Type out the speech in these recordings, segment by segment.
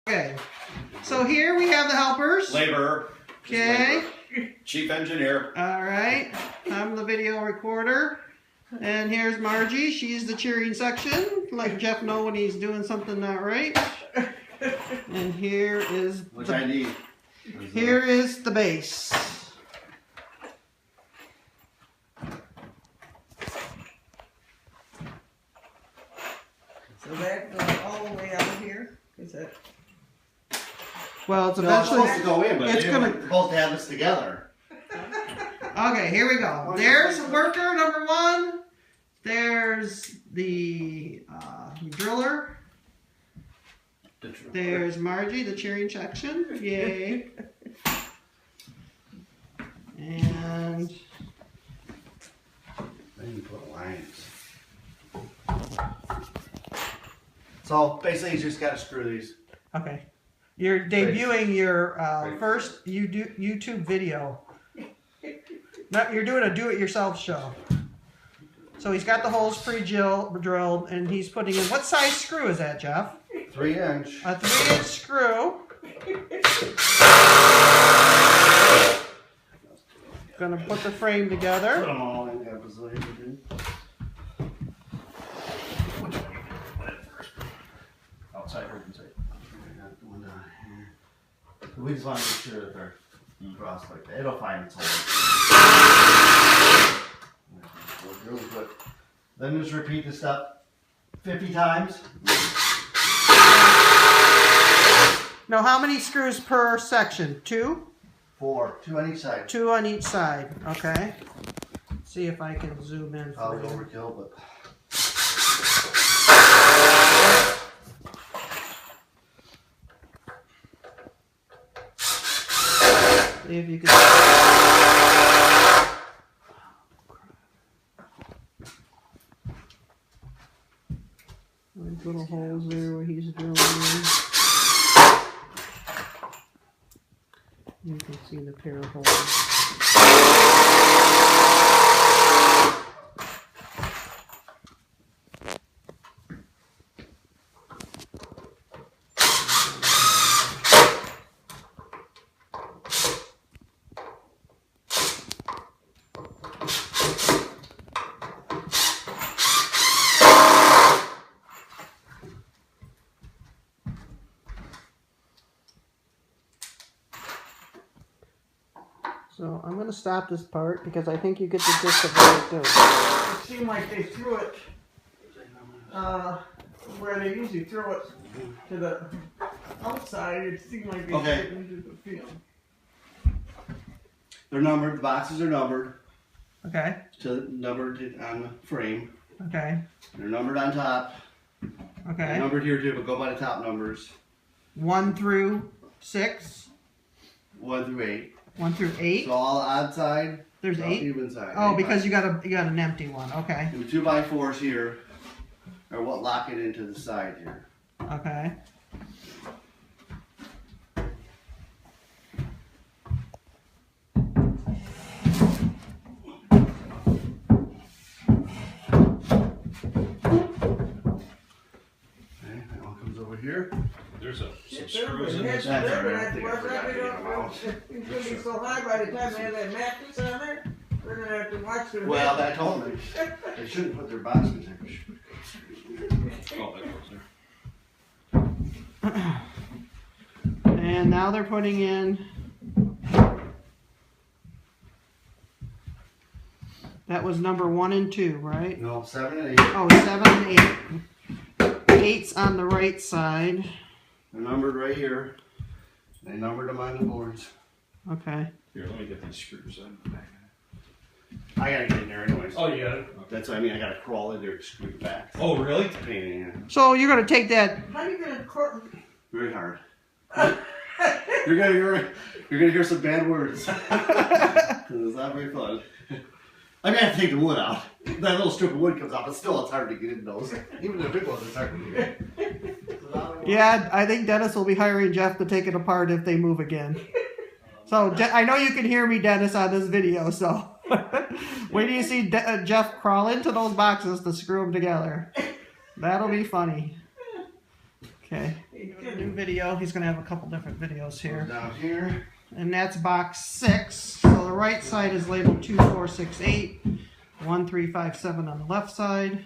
Okay, so here we have the helpers. Laborer. Okay. Chief engineer. All right, I'm the video recorder. And here's Margie. She's the cheering section. Let Jeff know when he's doing something not right. And here is Which I need. Here is the base. So that goes all the way out here? Is that? Well, it's No, it's eventually supposed to go in, but it's they're gonna- supposed to have this together. Okay, here we go. There's worker number one. There's the driller. There's Margie, the cheering section. Yay. And Then you put lines. So basically, you just got to screw these. okay, you're debuting your first YouTube video. No, you're doing a do-it-yourself show. So he's got the holes pre-drilled, and he's putting in. What size screw is that, Jeff? 3-inch. A 3-inch screw. Gonna put the frame Put together. them all in episode. Which one you gonna put in first? Outside or inside? One down here. We just want to make sure that they're crossed like that. It'll find its hole. Really quick. Then just repeat this step 50 times. Now, how many screws per section? 2? 4, 2 on each side. 2 on each side. Okay. Let's see if I can zoom in for Probably you. overkill, but. See if you can. There's little holes there where he's drilling in. You can see the pair of holes. So I'm going to stop this part because I think you get the gist of what it's doing. It seemed like they threw it where they usually throw it to the outside. It seemed like they threw it into the field. They're numbered. The boxes are numbered. Okay. Numbered on the frame. Okay. They're numbered on top. Okay. They're numbered here too, but go by the top numbers. 1 through 6. 1 through 8. 1 through 8. So all odd side. There's 8. Even side. Oh, because you got an empty one. Okay. And the 2x4s here are what lock it into the side here. Okay. Okay, that one comes over here. There's some It's screws in this. That's all right. I It's think I forgot to get them out. gonna be so high by the time they have that mattress on there, we're gonna have to watch their Well, head. I told them they shouldn't put their boxes in. Oh, that goes there. And now they're putting in. That was number 1 and 2, right? No, 7 and 8. Oh, 7 and 8. 8's on the right side. They're numbered right here. They numbered them on the boards. Okay. Here, let me get these screws in the back. I gotta get in there anyways. Oh, you got it? That's what I mean. I gotta crawl in there to screw it back. Oh, really? Pain in the ass. So you're going to take that. How are you gonna Very hard. You're gonna hear some bad words. It's not very fun. I mean, I have to take the wood out. That little strip of wood comes out, but still, it's hard to get in those. Even the big ones, it's hard to get in. Yeah, I think Dennis will be hiring Jeff to take it apart if they move again. So I know you can hear me, Dennis, on this video. So wait till you see Jeff crawl into those boxes to screw them together. That'll be funny. Okay. New video. He's gonna have a couple different videos here. Down here. And that's box 6. So the right side is labeled 2468, 1357 on the left side.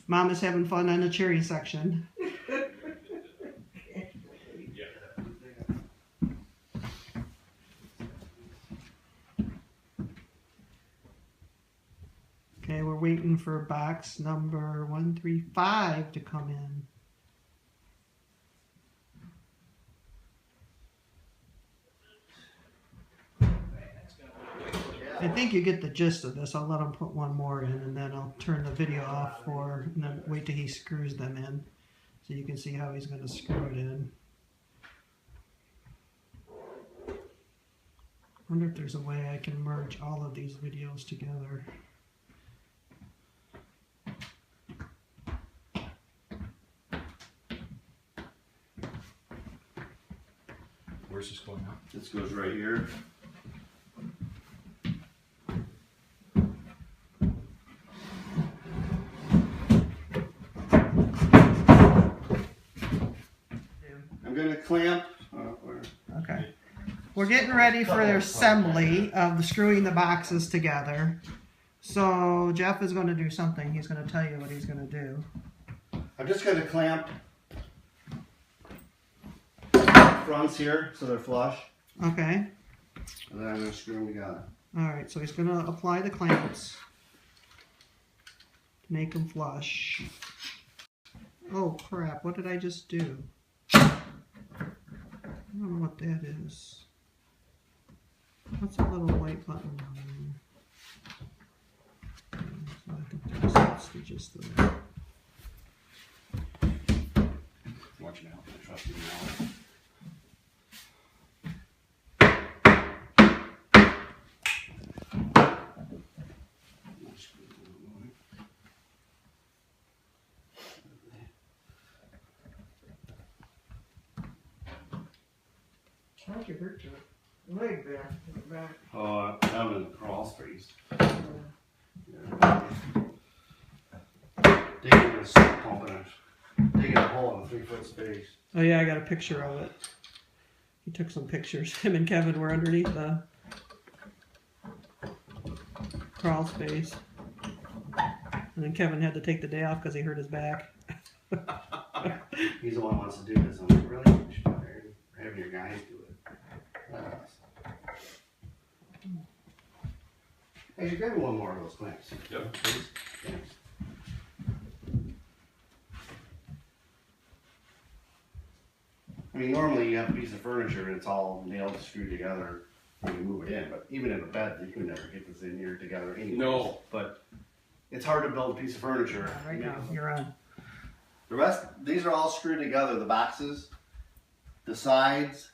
Mom is having fun on the cherry section. Okay, we're waiting for box number 135 to come in. I think you get the gist of this. I'll let him put one more in, and then I'll turn the video off and then wait till he screws them in, so you can see how he's going to screw it in. I wonder if there's a way I can merge all of these videos together. Where's this going out? This goes right here. I'm going to clamp. Okay. We're getting ready for the assembly of the screwing the boxes together. So Jeff is going to do something. He's going to tell you what he's going to do. I'm just going to clamp fronts here so they're flush. Okay. And then I'm going to screw them together. Alright, so he's going to apply the clamps to make them flush. Oh crap, what did I just do? I don't know what that is. What's a little white button down there? So I think that's the gist of that. Watching out. I trust you now. How'd you hurt your leg there? In the back? Oh, I'm in the crawl space. Digging a sump pump digging a hole in a 3-foot space. Oh yeah, I got a picture of it. He took some pictures. Him and Kevin were underneath the crawl space. And then Kevin had to take the day off because he hurt his back. He's the one who wants to do this. I'm like, really? You should be having your guys do it. Hey, you grab me one more of those clamps. Yep. Please? Thanks. I mean, normally you have a piece of furniture and it's all nailed, screwed together when you move it in. But even in a bed, you can never get this in here together anyway. No. But it's hard to build a piece of furniture. Right now, you're on. The rest, these are all screwed together. The boxes, the sides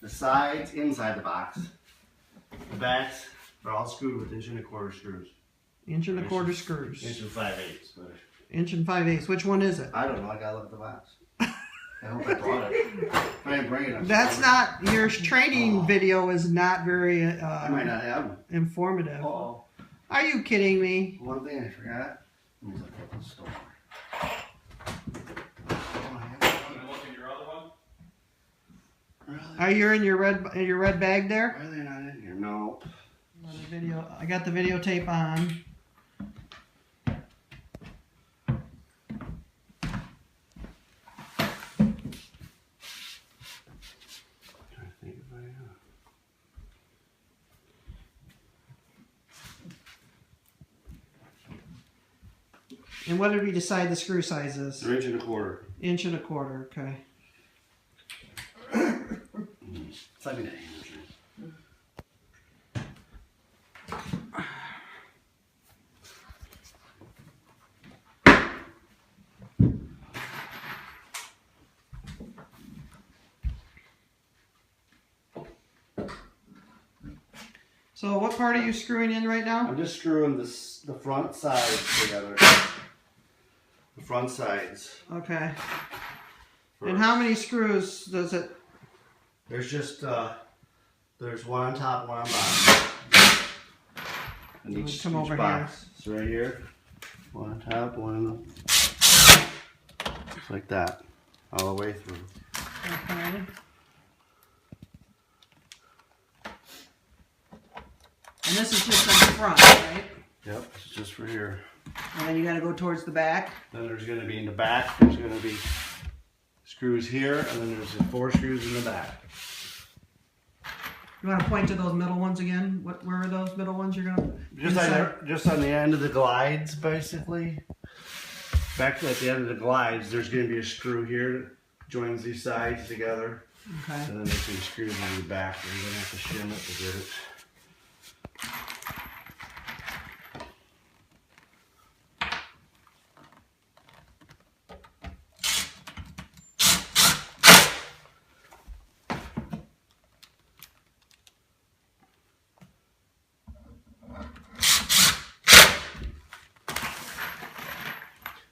inside the box, the backs, they're all screwed with 1 1/4 screws. 1 1/4 screws. 1 5/8. But 1 5/8. Which one is it? I don't know. I gotta look at the box. I hope I brought it. If I didn't bring it, I'm That's sorry. not, your training video is not very I might not have them. informative. Oh, Are you kidding me? one thing I forgot. Let me look at the store. Can I look in your other one? Really? Are you in your red bag there? Why are they not in here? No. I got the videotape on. trying to think if I And what did we decide the screw size is? 1 1/4 1 1/4, okay. It's like an So what part are you screwing in right now? I'm just screwing the front sides together. The front sides. Okay. First. And how many screws does it? There's just There's one on top, one on bottom. And each Come over box. So right here, one on top, one on the... Just like that, all the way through. Okay. And this is just on the front, right? Yep, it's just for here. And then you gotta go towards the back. Then there's going to be in the back, there's going to be screws here, and then there's 4 screws in the back. You wanna point to those middle ones again? Where are those middle ones you're gonna... Just on the end of the glides, basically. Back at the end of the glides, there's going to be a screw here that joins these sides together. Okay. And then there's some screws on the back, and you're going to have to shim it to get it.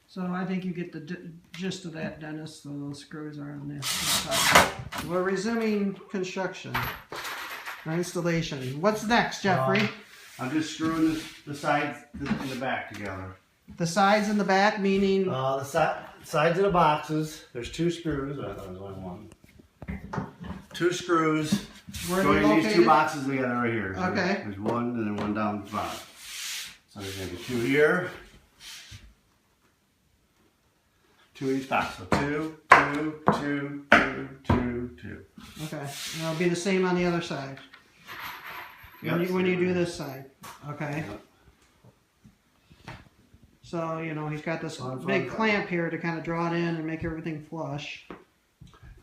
So I think you get the gist of that, Dennis. So those screws are on this side. We're resuming construction or installation. What's next, Jeffrey? I'm just screwing the sides and the back together. The sides and the back, meaning? The sides of the boxes, there's 2 screws. I thought there was only one. 2 screws. Where are they Joining these 2 located? boxes together right here. So Okay. There's one and then one down the bottom. So there's going to be 2 here. 2 each box. So 2, 2, 2, 2, 2, 2. Okay. And it'll be the same on the other side. Yep. When you do this side. Okay. Yep. So, you know, he's got this Front, big front. clamp here to kind of draw it in and make everything flush.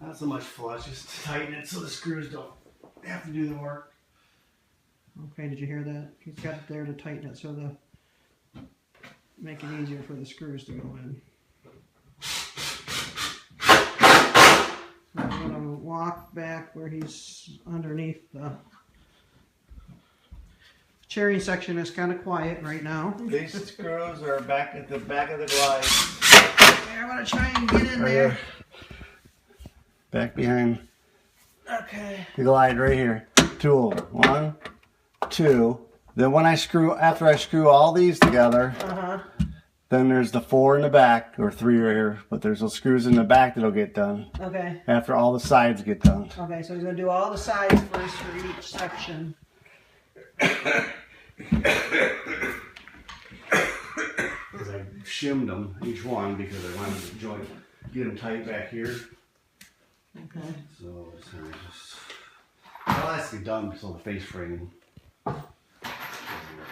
Not so much flush, just to tighten it so the screws don't have to do the work. Okay, did you hear that? He's got it there to tighten it so make it easier for the screws to go in. So I'm going to walk back where he's underneath the cheering section is kind of quiet right now. These screws are back at the back of the glide. Okay, I'm going to try and get in Right there. here. Back behind Okay. the glide right here. 2, 1, 2. Then when after I screw all these together, then there's the 4 in the back, or 3 right here, but there's those screws in the back that'll get done Okay. after all the sides get done. Okay, so he's going to do all the sides first for each section. Because I shimmed them, each one, because I wanted to get them tight back here. Okay. So it's gonna just, well, that's to be done so the face frame.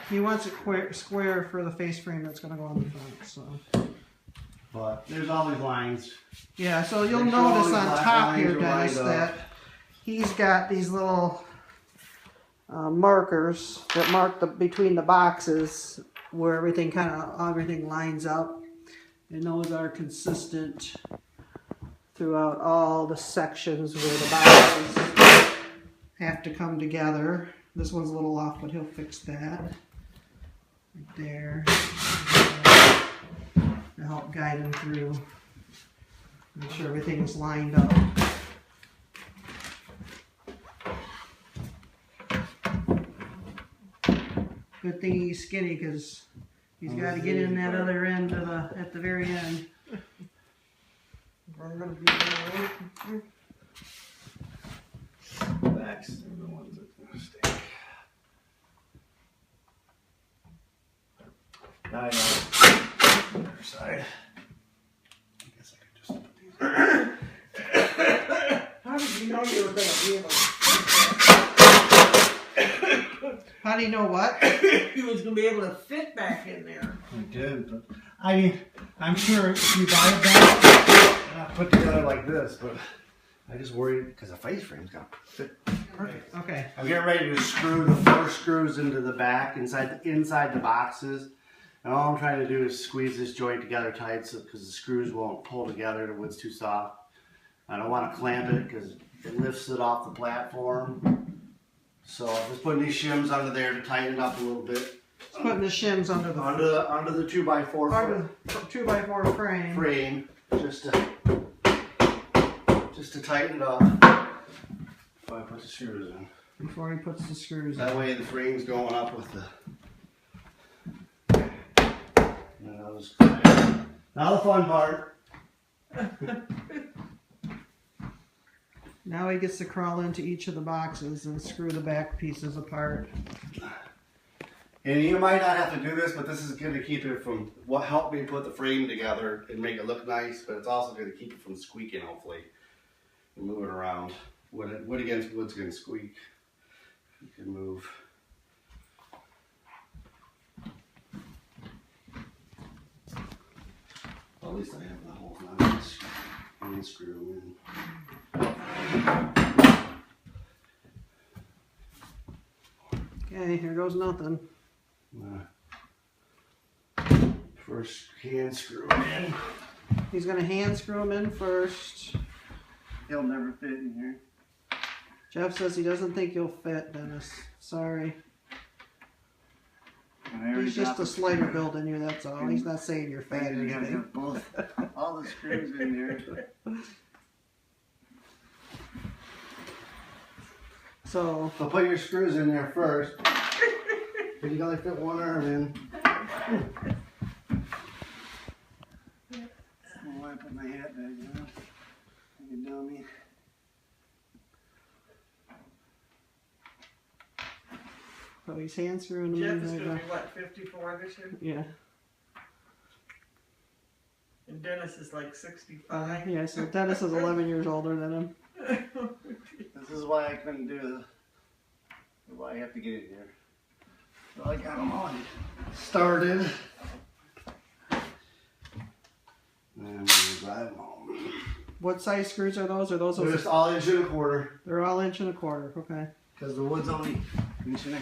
He wants it square for the face frame that's going to go on the front. So. But there's all these lines. Yeah, so you'll Make sure all notice these on black top lines here, are Dennis, lined up. that he's got these little markers that mark between the boxes where everything lines up, and those are consistent throughout all the sections where the boxes have to come together. This one's a little off, but he'll fix that. Right there. To help guide him through. Make sure everything's lined up. Good thing he's skinny because he's got to get in that other end of at the very end. We're gonna be Backs are the ones that are gonna stay. Now I know the other side. I guess I could just put these. How did you know you were going to be able How do you know what? he was going to be able to fit back in there? I did, but I'm sure if you buy it back, they're not put together like this, but I just worry because the face frame's got to fit. Perfect. Okay. I'm getting ready to screw the 4 screws into the back inside the boxes. And all I'm trying to do is squeeze this joint together tight so because the screws won't pull together, the wood's too soft. I don't want to clamp it because it lifts it off the platform. So I'm just putting these shims under there to tighten it up a little bit. Just putting the shims under the Under the 2x4 2x4 frame. frame just to tighten it up. If I put the screws in. before he puts the screws That in. way the frame's going up with the. Now the fun part. Now he gets to crawl into each of the boxes and screw the back pieces apart. And you might not have to do this, but this is going to keep it from what helped me put the frame together and make it look nice. But it's also going to keep it from squeaking, hopefully, and move it around. Wood against wood's going to squeak. You can move. Well, at least I have the holes now. And screw them in. Okay, here goes nothing. First hand screw in. He's going to hand screw them in first. He'll never fit in here. Jeff says he doesn't think you'll fit, Dennis. Sorry. He's just a slighter build in you, that's all. He's not saying you're fat or anything. All the screws in here. So put your screws in there first. You can only fit one arm in. Oh, I put my hat back on. Like a dummy. So he's hand screwing them Jeff in is right gonna now. be what, 54 this year? Yeah. And Dennis is like 65. Yeah, so Dennis is 11 years older than him. This is why I couldn't do this. Why I have to get in here. So I got them all started. And I'm gonna drive them home. What size screws are those? Are those? They're just all 1.25 inches. They're all 1.25 inches. Okay. Because the wood's only 1.5 inches.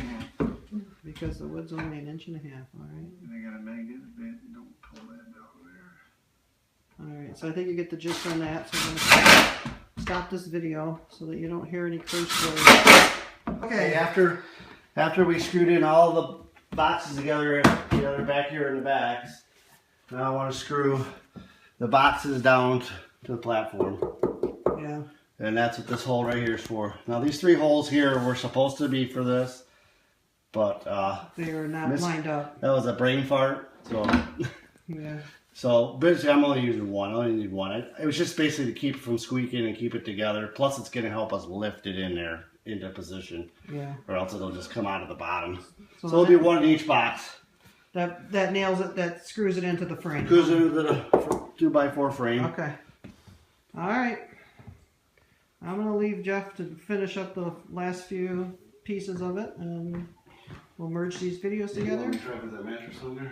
Because the wood's only 1.5 inches. All right. And I got a magnet bit. Don't pull that down there. All right. So I think you get the gist on that. So I'm gonna stop this video so that you don't hear any curse words. Okay, after we screwed in all the boxes together back here in the backs, now I want to screw the boxes down to the platform. Yeah. And that's what this hole right here is for. Now these 3 holes here were supposed to be for this, but They are not lined up. that was a brain fart. So Yeah. so basically I'm only using one. I only need one. It was just basically to keep it from squeaking and keep it together. Plus it's going to help us lift it in there into position. Yeah. Or else it'll just come out of the bottom. So So it'll be one in each box. That nails it. That screws it into the frame. Goes into the 2x4 frame. Okay. All right. I'm gonna leave Jeff to finish up the last few pieces of it, and we'll merge these videos together. Try with that mattress on there.